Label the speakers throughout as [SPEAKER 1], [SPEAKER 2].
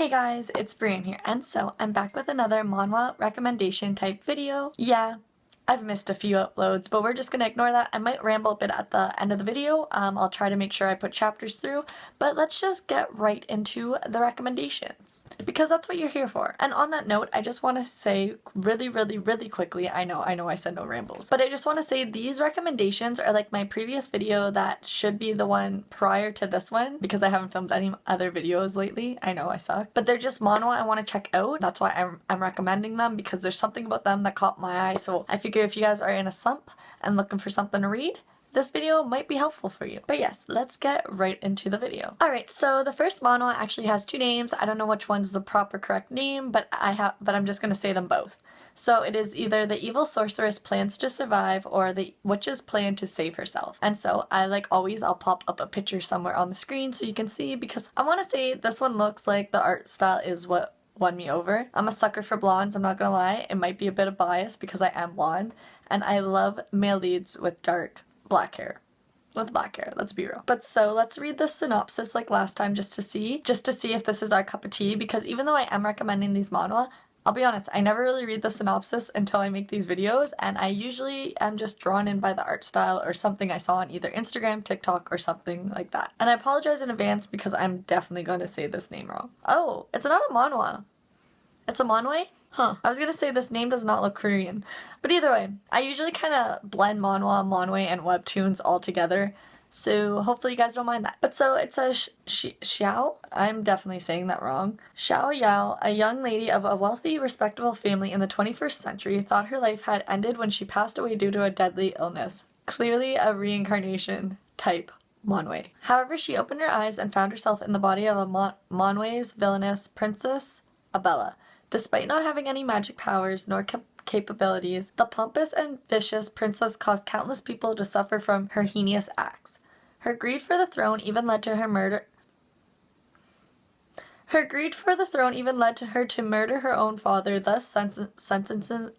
[SPEAKER 1] Hey guys, it's Brian here, and so I'm back with another manhwa recommendation type video. Yeah, I've missed a few uploads, but we're just gonna ignore that. I might ramble a bit at the end of the video. I'll try to make sure I put chapters through, but let's just get right into the recommendations, because that's what you're here for. And on that note, I just want to say really quickly, I know I said no rambles, but I just want to say these recommendations are like my previous video that should be the one prior to this one, because I haven't filmed any other videos lately. I know I suck, but they're just manhwa I want to check out. That's why I'm recommending them, because there's something about them that caught my eye, so I figure if you guys are in a slump and looking for something to read, this video might be helpful for you. But yes, let's get right into the video. Alright, so the first manhwa actually has two names. I don't know which one's the proper correct name, but I'm just gonna say them both. So it is either the evil sorceress plans to survive or the witch's plan to save herself. And so I, like always, I'll pop up a picture somewhere on the screen so you can see, because I want to say this one looks like the art style is what won me over. I'm a sucker for blondes, I'm not gonna lie. It might be a bit of bias because I am blonde, and I love male leads with black hair, let's be real. But so let's read the synopsis like last time just to see if this is our cup of tea, because even though I am recommending these manhwa, I'll be honest, I never really read the synopsis until I make these videos, and I usually am just drawn in by the art style or something I saw on either Instagram, TikTok, or something like that. And I apologize in advance because I'm definitely going to say this name wrong. Oh, it's not a manhwa. It's a manhwa? Huh. I was gonna say this name does not look Korean. But either way, I usually kind of blend manhwa, and webtoons all together, so hopefully you guys don't mind that. But so it says Xiao, I'm definitely saying that wrong. Xiao Yao, a young lady of a wealthy, respectable family in the 21st century, thought her life had ended when she passed away due to a deadly illness. Clearly a reincarnation type manhwa. However, she opened her eyes and found herself in the body of a manhwa's villainous princess, Abella. Despite not having any magic powers nor capabilities, the pompous and vicious princess caused countless people to suffer from her heinous acts. Her greed for the throne even led to her murder. Her greed for the throne even led to her to murder her own father, thus sentencing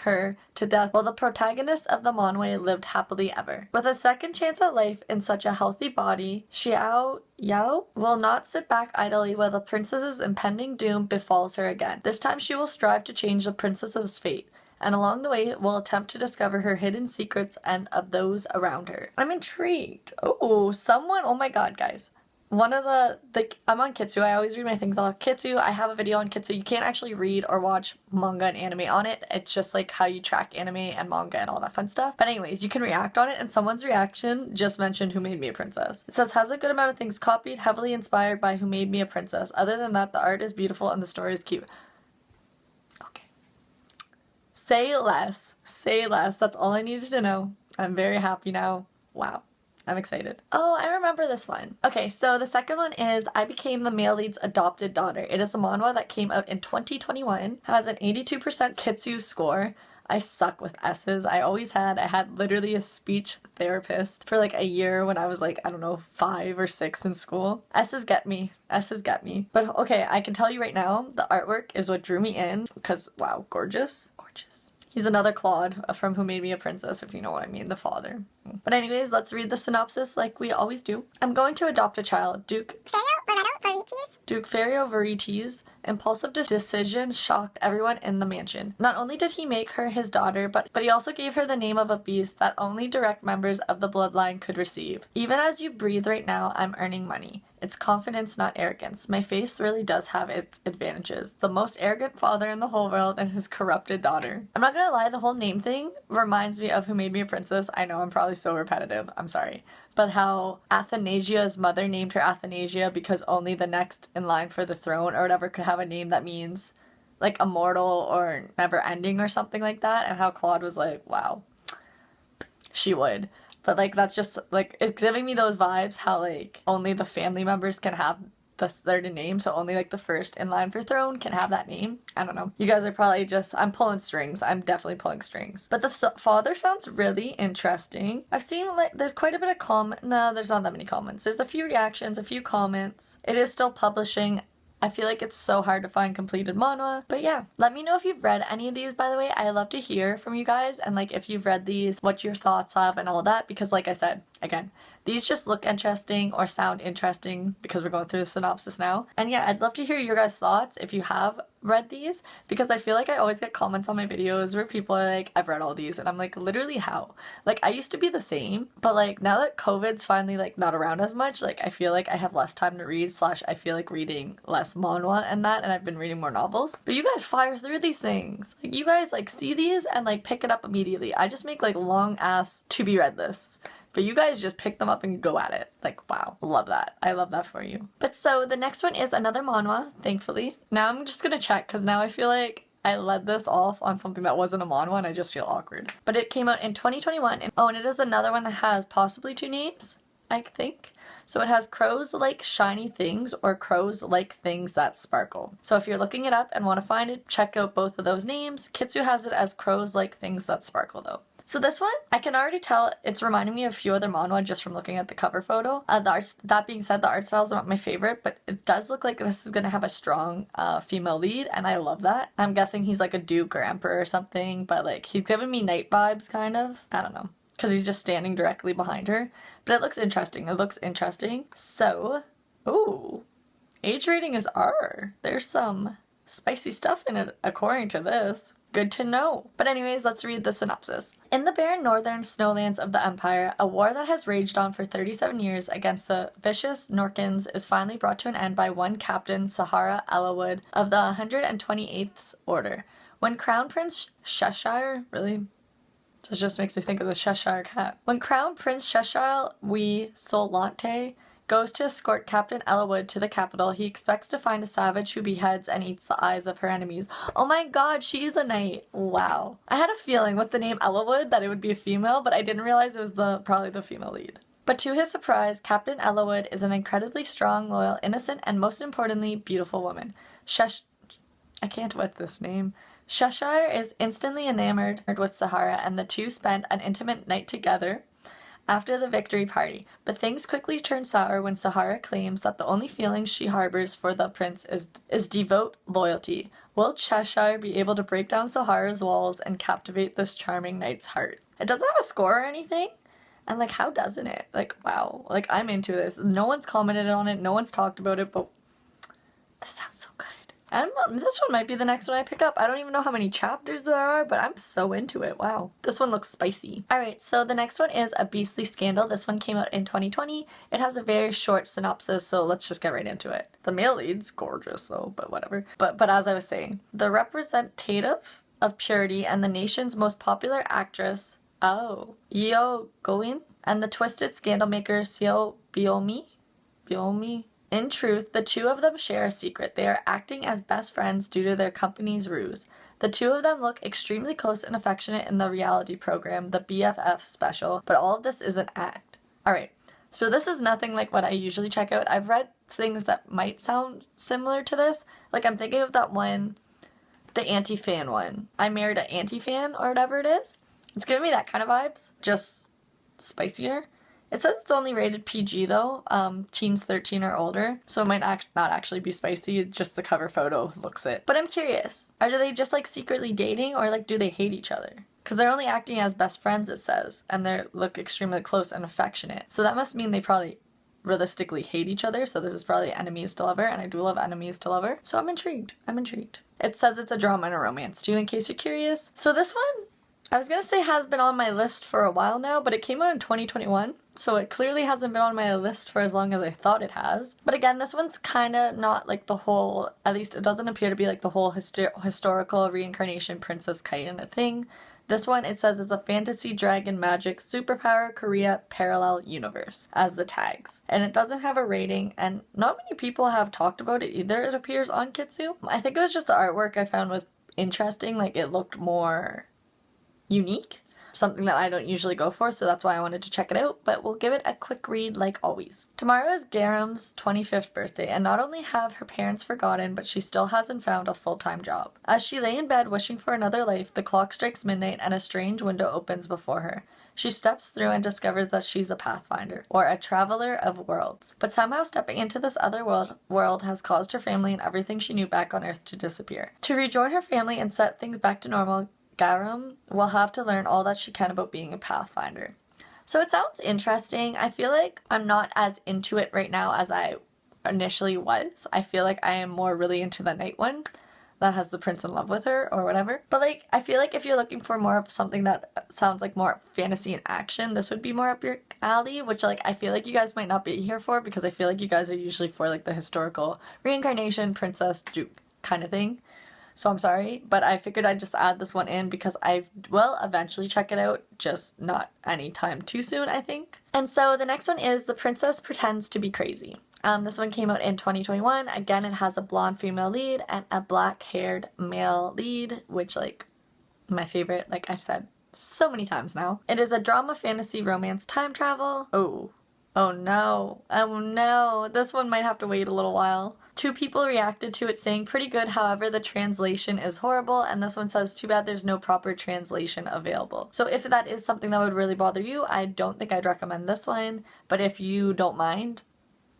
[SPEAKER 1] her to death, while the protagonist of the manhwa lived happily ever. With a second chance at life in such a healthy body, Xiao Yao will not sit back idly while the princess's impending doom befalls her again. This time she will strive to change the princess's fate, and along the way will attempt to discover her hidden secrets and of those around her. I'm intrigued. Oh my god, guys. One of I'm on Kitsu. I always read my things on Kitsu. I have a video on Kitsu. You can't actually read or watch manga and anime on it. It's just like how you track anime and manga and all that fun stuff. But anyways, you can react on it, and someone's reaction just mentioned Who Made Me a Princess. It says, has a good amount of things copied, heavily inspired by Who Made Me a Princess. Other than that, the art is beautiful and the story is cute. Okay. Say less. Say less. That's all I needed to know. I'm very happy now. Wow. I'm excited. Oh, I remember this one. Okay, so the second one is I Became the Male Lead's Adopted Daughter. It is a manhwa that came out in 2021, has an 82% Kitsu score. I suck with S's. I had literally a speech therapist for like a year when I was like, I don't know, 5 or 6 in school. S's get me. S's get me. But okay, I can tell you right now, the artwork is what drew me in, because wow, gorgeous. Gorgeous. He's another Claude from Who Made Me a Princess, if you know what I mean, the father. But anyways, let's read the synopsis like we always do. I'm going to adopt a child. Duke Ferio Verites' impulsive decision shocked everyone in the mansion. Not only did he make her his daughter, but he also gave her the name of a beast that only direct members of the bloodline could receive. Even as you breathe right now, I'm earning money. It's confidence, not arrogance. My face really does have its advantages. The most arrogant father in the whole world and his corrupted daughter. I'm not gonna lie, the whole name thing reminds me of Who Made Me a Princess. I know I'm probably so repetitive, I'm sorry. But how Athanasia's mother named her Athanasia because only the next in line for the throne or whatever could have a name that means like immortal or never ending or something like that, and how Claude was like, wow, she would. But like that's just like, it's giving me those vibes how like only the family members can have the third name, so only like the first in line for throne can have that name. I don't know. You guys are probably just, I'm pulling strings. I'm definitely pulling strings. But the father sounds really interesting. I've seen like there's quite a bit of no, there's not that many comments. There's a few reactions, a few comments. It is still publishing. I feel like it's so hard to find completed manhwa. But yeah, let me know if you've read any of these, by the way. I love to hear from you guys, and like if you've read these, what your thoughts have and all that, because like I said, again, these just look interesting or sound interesting because we're going through the synopsis now. And yeah, I'd love to hear your guys' thoughts if you have read these, because I feel like I always get comments on my videos where people are like, I've read all these, and I'm like, literally how? Like, I used to be the same, but like now that COVID's finally like not around as much, like I feel like I have less time to read, slash I feel like reading less manhwa and that, and I've been reading more novels. But you guys fire through these things. Like, you guys like see these and like pick it up immediately. I just make like long ass to be read lists. But you guys just pick them up and go at it. Like, wow, love that. I love that for you. But so the next one is another manhwa, thankfully. Now I'm just gonna check because now I feel like I led this off on something that wasn't a manhwa and I just feel awkward. But it came out in 2021. And it is another one that has possibly 2 names, I think. So it has crows like shiny things or crows like things that sparkle. So if you're looking it up and want to find it, check out both of those names. Kitsu has it as crows like things that sparkle though. So this one, I can already tell it's reminding me of a few other manhwa just from looking at the cover photo. That being said, the art style is not my favorite, but it does look like this is going to have a strong female lead, and I love that. I'm guessing he's like a duke or emperor or something, but like he's giving me knight vibes, kind of. I don't know, because he's just standing directly behind her. But it looks interesting. It looks interesting. So, ooh, age rating is R. There's some spicy stuff in it according to this. Good to know. But anyways, let's read the synopsis. In the barren northern snowlands of the Empire, a war that has raged on for 37 years against the vicious Norkins is finally brought to an end by one Captain Sahara Ellawood of the 128th Order. When Crown Prince Cheshire, really? This just makes me think of the Cheshire Cat. When Crown Prince Cheshire Solante goes to escort Captain Ellawood to the capital, he expects to find a savage who beheads and eats the eyes of her enemies. Oh my god, she's a knight. Wow. I had a feeling with the name Ellawood that it would be a female, but I didn't realize it was probably the female lead. But to his surprise, Captain Ellawood is an incredibly strong, loyal, innocent, and most importantly, beautiful woman. I can't with this name. Cheshire is instantly enamored with Sahara, and the two spend an intimate night together after the victory party, but things quickly turn sour when Sahara claims that the only feelings she harbors for the prince is devout loyalty. Will Cheshire be able to break down Sahara's walls and captivate this charming knight's heart? It doesn't have a score or anything, and like, how doesn't it? Like, wow, like I'm into this. No one's commented on it, no one's talked about it, but this sounds so good. This one might be the next one I pick up. I don't even know how many chapters there are, but I'm so into it. Wow. This one looks spicy. Alright, so the next one is A Beastly Scandal. This one came out in 2020. It has a very short synopsis, so let's just get right into it. The male lead's gorgeous though, but whatever. But as I was saying, the representative of purity and the nation's most popular actress, Yeo Goin, and the twisted scandal maker Seo Biomi. In truth, the two of them share a secret. They are acting as best friends due to their company's ruse. The two of them look extremely close and affectionate in the reality program, the BFF special, but all of this is an act. Alright, so this is nothing like what I usually check out. I've read things that might sound similar to this. Like, I'm thinking of that one, the anti-fan one. I Married an Anti-Fan, or whatever it is. It's giving me that kind of vibes, just spicier. It says it's only rated PG though, teens 13 or older, so it might not actually be spicy, just the cover photo looks it. But I'm curious, are they just like secretly dating, or like do they hate each other? Because they're only acting as best friends, it says, and they look extremely close and affectionate. So that must mean they probably realistically hate each other, so this is probably enemies to lover, and I do love enemies to lover. So I'm intrigued. It says it's a drama and a romance too, in case you're curious. So this one, I was gonna say has been on my list for a while now, but it came out in 2021, so it clearly hasn't been on my list for as long as I thought it has. But again, this one's kind of not like the whole, at least it doesn't appear to be like the whole historical reincarnation princess kind of thing. This one, it says, is a fantasy, dragon, magic, superpower, Korea, parallel universe as the tags. And it doesn't have a rating, and not many people have talked about it either, it appears on Kitsu. I think it was just the artwork I found was interesting, like it looked more unique, something that I don't usually go for, so that's why I wanted to check it out, but we'll give it a quick read like always. Tomorrow is Garam's 25th birthday, and not only have her parents forgotten, but she still hasn't found a full-time job. As she lay in bed wishing for another life, the clock strikes midnight and a strange window opens before her. She steps through and discovers that she's a Pathfinder, or a traveler of worlds. But somehow stepping into this other world has caused her family and everything she knew back on Earth to disappear. To rejoin her family and set things back to normal, Garam will have to learn all that she can about being a Pathfinder. So it sounds interesting. I feel like I'm not as into it right now as I initially was. I feel like I am more really into the Night one that has the prince in love with her or whatever. But like, I feel like if you're looking for more of something that sounds like more fantasy and action, this would be more up your alley, which like I feel like you guys might not be here for, because I feel like you guys are usually for like the historical reincarnation, princess, duke kind of thing. So I'm sorry, but I figured I'd just add this one in because I will eventually check it out, just not anytime too soon, I think. And so the next one is The Princess Pretends to be Crazy. This one came out in 2021. Again, it has a blonde female lead and a black-haired male lead, which, like, my favorite, like I've said so many times now. It is a drama, fantasy, romance, time travel. Oh no. Oh no. This one might have to wait a little while. 2 people reacted to it saying pretty good, however the translation is horrible, and this one says too bad there's no proper translation available. So if that is something that would really bother you, I don't think I'd recommend this one, but if you don't mind,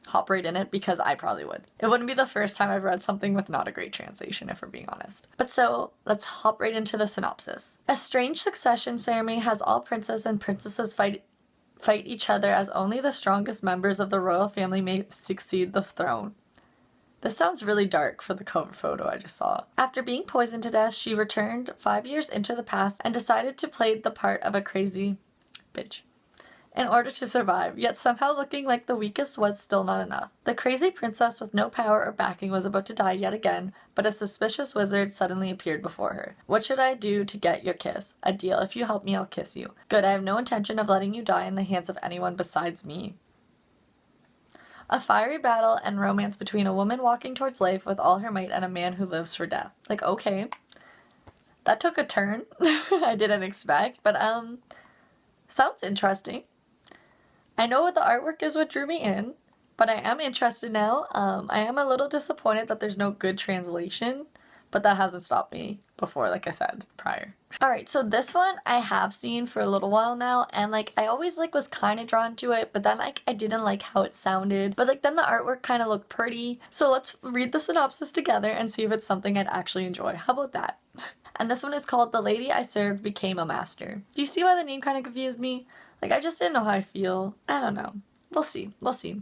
[SPEAKER 1] hop right in it, because I probably would. It wouldn't be the first time I've read something with not a great translation, if we're being honest. But so, let's hop right into the synopsis. A strange succession ceremony has all princes and princesses fight each other as only the strongest members of the royal family may succeed the throne. This sounds really dark for the cover photo I just saw. After being poisoned to death, she returned 5 years into the past and decided to play the part of a crazy bitch in order to survive, yet somehow looking like the weakest was still not enough. The crazy princess with no power or backing was about to die yet again, but a suspicious wizard suddenly appeared before her. What should I do to get your kiss? A deal. If you help me, I'll kiss you. Good, I have no intention of letting you die in the hands of anyone besides me. A fiery battle and romance between a woman walking towards life with all her might and a man who lives for death. Like, okay. That took a turn I didn't expect, but sounds interesting. I know what the artwork is what drew me in, but I am interested now. I am a little disappointed that there's no good translation, but that hasn't stopped me before, like I said prior. Alright, so this one I have seen for a little while now, and like I always like was kind of drawn to it, but then like I didn't like how it sounded, but like then the artwork kind of looked pretty. So let's read the synopsis together and see if it's something I'd actually enjoy. How about that? And this one is called The Lady I Served Became a Master. Do you see why the name kind of confused me? Like, I just didn't know how I feel. I don't know. We'll see. We'll see.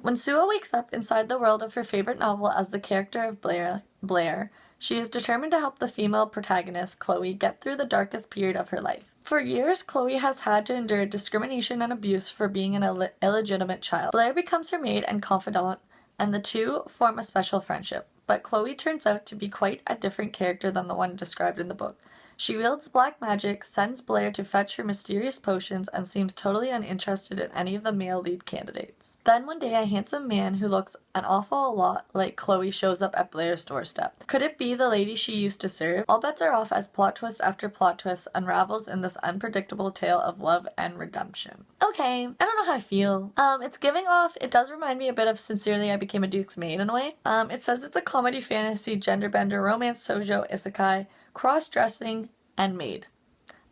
[SPEAKER 1] When Sua wakes up inside the world of her favorite novel as the character of Blair, she is determined to help the female protagonist, Chloe, get through the darkest period of her life. For years, Chloe has had to endure discrimination and abuse for being an illegitimate child. Blair becomes her maid and confidant, and the two form a special friendship. But Chloe turns out to be quite a different character than the one described in the book. She wields black magic, sends Blair to fetch her mysterious potions, and seems totally uninterested in any of the male lead candidates. Then one day a handsome man who looks an awful lot like Chloe shows up at Blair's doorstep. Could it be the lady she used to serve? All bets are off as plot twist after plot twist unravels in this unpredictable tale of love and redemption. Okay, I don't know how I feel. It's giving off, it does remind me a bit of Sincerely I Became a Duke's Maid in a way. It says it's a comedy, fantasy, gender bender, romance, shoujo, isekai, cross-dressing, and maid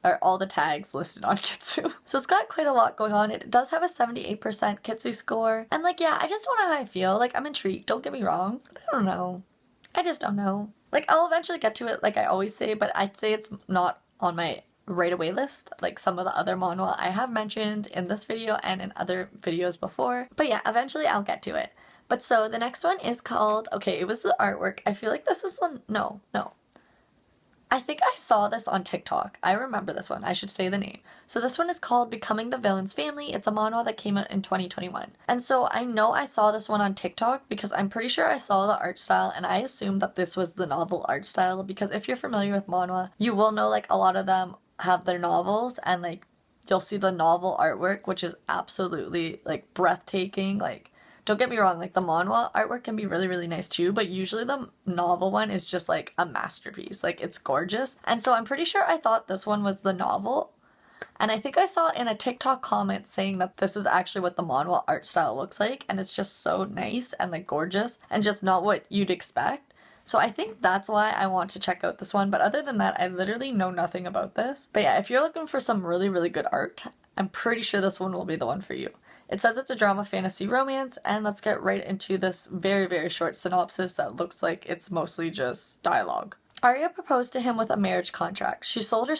[SPEAKER 1] are all the tags listed on Kitsu. So it's got quite a lot going on. It does have a 78% Kitsu score. And like, yeah, I just don't know how I feel. Like, I'm intrigued, don't get me wrong, but I don't know. I just don't know. Like, I'll eventually get to it like I always say, but I'd say it's not on my right away list like some of the other manhwa I have mentioned in this video and in other videos before. But yeah, eventually I'll get to it. But so the next one is called, okay, it was the artwork. I feel like this is the, no. I think I saw this on TikTok. I remember this one. I should say the name. So this one is called Becoming the Villain's Family. It's a manhwa that came out in 2021. And so I know I saw this one on TikTok because I'm pretty sure I saw the art style and I assumed that this was the novel art style, because if you're familiar with manhwa, you will know like a lot of them have their novels and like you'll see the novel artwork, which is absolutely like breathtaking. Like, don't get me wrong, like the manhwa artwork can be really, really nice too, but usually the novel one is just like a masterpiece. Like, it's gorgeous. And so I'm pretty sure I thought this one was the novel. And I think I saw in a TikTok comment saying that this is actually what the manhwa art style looks like. And it's just so nice and like gorgeous and just not what you'd expect. So I think that's why I want to check out this one. But other than that, I literally know nothing about this. But yeah, if you're looking for some really, really good art, I'm pretty sure this one will be the one for you. It says it's a drama, fantasy, romance, and let's get right into this very, very short synopsis that looks like it's mostly just dialogue. Arya proposed to him with a marriage contract. She sold her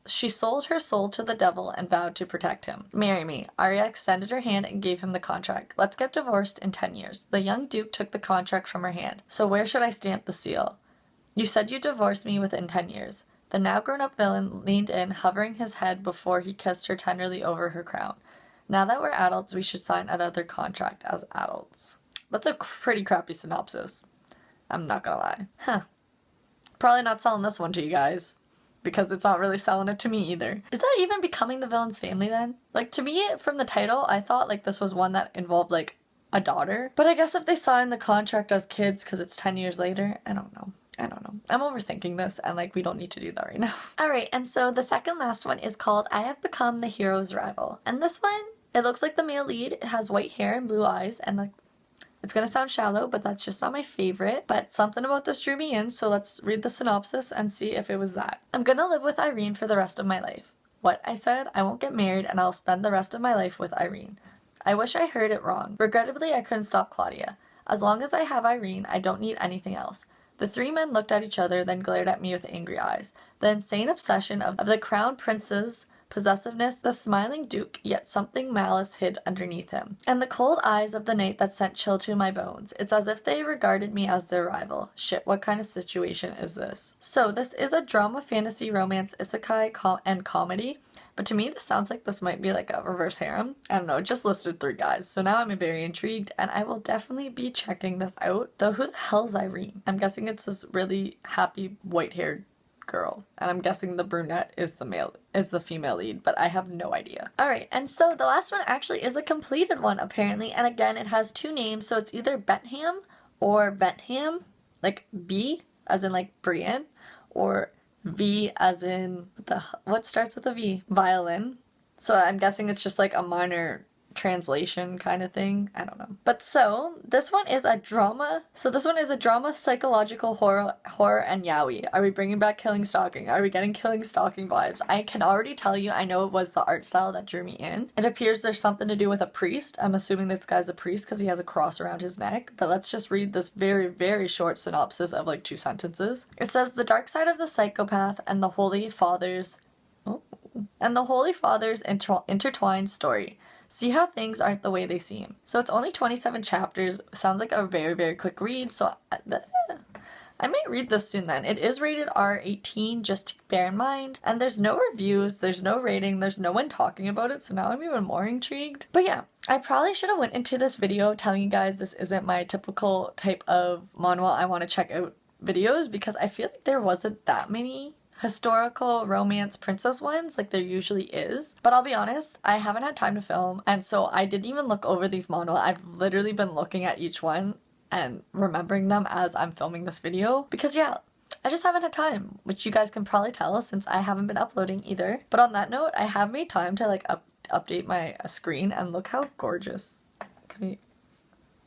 [SPEAKER 1] She sold her soul to the devil and vowed to protect him. Marry me. Arya extended her hand and gave him the contract. Let's get divorced in 10 years. The young duke took the contract from her hand. So where should I stamp the seal? You said you'd divorce me within 10 years. The now grown-up villain leaned in, hovering his head before he kissed her tenderly over her crown. Now that we're adults, we should sign another contract as adults. That's a pretty crappy synopsis. I'm not gonna lie. Huh. Probably not selling this one to you guys, because it's not really selling it to me either. Is that even becoming the villain's family then? Like, to me, from the title, I thought like this was one that involved like a daughter. But I guess if they signed the contract as kids because it's 10 years later, I don't know. I'm overthinking this and like we don't need to do that right now. Alright, and so the second last one is called I Have Become the Hero's Rival. And this one, it looks like the male lead has white hair and blue eyes, and like it's gonna sound shallow, but that's just not my favorite. But something about this drew me in, so let's read the synopsis and see if it was that. I'm gonna live with Irene for the rest of my life. What? I said, I won't get married and I'll spend the rest of my life with Irene. I wish I heard it wrong. Regrettably, I couldn't stop Claudia. As long as I have Irene, I don't need anything else. The three men looked at each other, then glared at me with angry eyes. The insane obsession of the crown prince's possessiveness, the smiling duke, yet something malice hid underneath him, and the cold eyes of the night that sent chill to my bones. It's as if they regarded me as their rival. Shit, what kind of situation is this? So this is a drama, fantasy, romance, isekai, and comedy, but to me this sounds like this might be like a reverse harem. I don't know, it just listed 3 guys, so now I'm very intrigued, and I will definitely be checking this out. Though who the hell's Irene? I'm guessing it's this really happy white-haired girl, and I'm guessing the brunette is the female lead, but I have no idea. Alright, and so the last one actually is a completed one apparently, and again it has 2 names, so it's either Ventham or Ventham, like B as in like Brienne, or V as in what starts with a V? Violin. So I'm guessing it's just like a minor translation kind of thing. I don't know. But so this one is a drama. So this one is a drama, psychological horror and yaoi. Are we bringing back Killing Stalking? Are we getting Killing Stalking vibes? I can already tell you, I know it was the art style that drew me in. It appears there's something to do with a priest. I'm assuming this guy's a priest because he has a cross around his neck. But let's just read this very, very short synopsis of like 2 sentences. It says, the dark side of the psychopath and the Holy Father's intertwined story. See how things aren't the way they seem. So it's only 27 chapters. Sounds like a very, very quick read. So I might read this soon then. It is rated R18, just bear in mind. And there's no reviews, there's no rating, there's no one talking about it. So now I'm even more intrigued. But yeah, I probably should have went into this video telling you guys this isn't my typical type of manhwa I want to check out videos, because I feel like there wasn't that many historical romance princess ones like there usually is. But I'll be honest, I haven't had time to film, and so I didn't even look over these manhwa. I've literally been looking at each one and remembering them as I'm filming this video, because yeah, I just haven't had time, which you guys can probably tell since I haven't been uploading either. But on that note, I have made time to like update my screen, and look how gorgeous.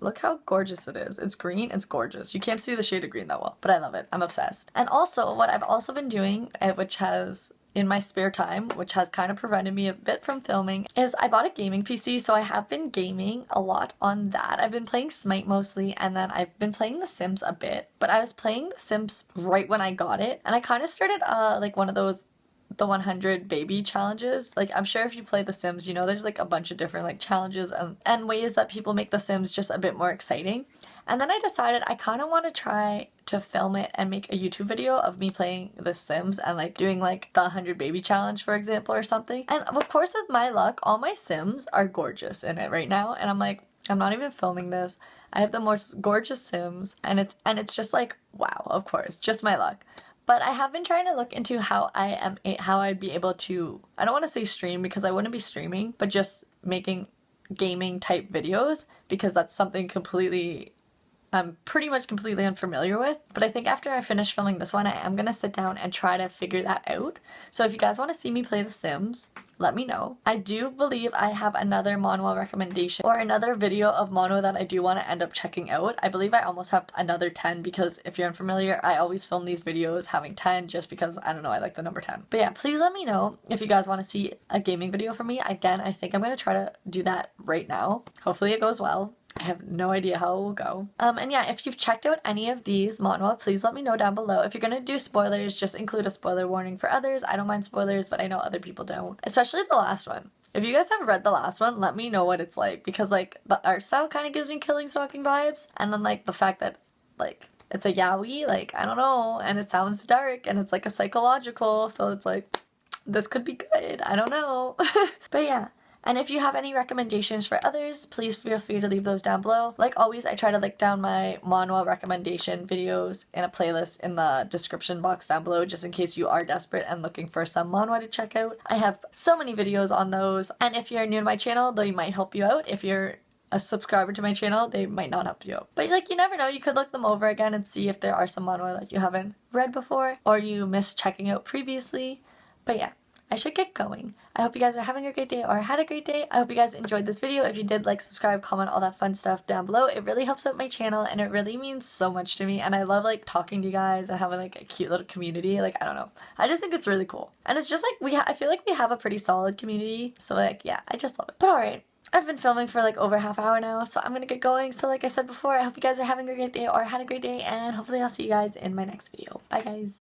[SPEAKER 1] Look how gorgeous it is. It's green, it's gorgeous. You can't see the shade of green that well, but I love it. I'm obsessed. And also, what I've also been doing, which has in my spare time, which has kind of prevented me a bit from filming, is I bought a gaming PC, so I have been gaming a lot on that. I've been playing Smite mostly, and then I've been playing The Sims a bit, but I was playing The Sims right when I got it, and I kind of started like one of those the 100 baby challenges. Like, I'm sure if you play The Sims, you know there's like a bunch of different like challenges and ways that people make The Sims just a bit more exciting. And then I decided I kind of want to try to film it and make a YouTube video of me playing The Sims and like doing like the 100 baby challenge, for example, or something. And of course, with my luck, all my Sims are gorgeous in it right now, and I'm like, I'm not even filming this. I have the most gorgeous Sims, and it's just like, wow, of course, just my luck. But I have been trying to look into how I'd be able to, I don't want to say stream because I wouldn't be streaming, but just making gaming type videos, because that's something I'm pretty much completely unfamiliar with. But I think after I finish filming this one, I am going to sit down and try to figure that out. So if you guys want to see me play The Sims, let me know. I do believe I have another manhwa recommendation, or another video of manhwa that I do want to end up checking out. I believe I almost have another 10, because if you're unfamiliar, I always film these videos having 10 just because, I don't know, I like the number 10. But yeah, please let me know if you guys want to see a gaming video from me. Again, I think I'm going to try to do that right now. Hopefully it goes well. I have no idea how it will go. And yeah, if you've checked out any of these manhwa, please let me know down below. If you're gonna do spoilers, just include a spoiler warning for others. I don't mind spoilers, but I know other people don't. Especially the last one. If you guys have read the last one, let me know what it's like, because like the art style kind of gives me Killing Stalking vibes, and then like the fact that like it's a yaoi, like I don't know, and it sounds dark and it's like a psychological, so it's like this could be good. I don't know. But yeah. And if you have any recommendations for others, please feel free to leave those down below. Like always, I try to link down my manhwa recommendation videos in a playlist in the description box down below, just in case you are desperate and looking for some manhwa to check out. I have so many videos on those, and if you're new to my channel, they might help you out. If you're a subscriber to my channel, they might not help you out. But like, you never know, you could look them over again and see if there are some manhwa that you haven't read before, or you missed checking out previously. But yeah. I should get going. I hope you guys are having a great day or had a great day. I hope you guys enjoyed this video. If you did, like, subscribe, comment, all that fun stuff down below. It really helps out my channel and it really means so much to me, and I love like talking to you guys and having like a cute little community. Like, I don't know. I just think it's really cool. And it's just like I feel like we have a pretty solid community. So like, yeah, I just love it. But alright. I've been filming for like over half hour now, so I'm gonna get going. So like I said before, I hope you guys are having a great day or had a great day, and hopefully I'll see you guys in my next video. Bye guys!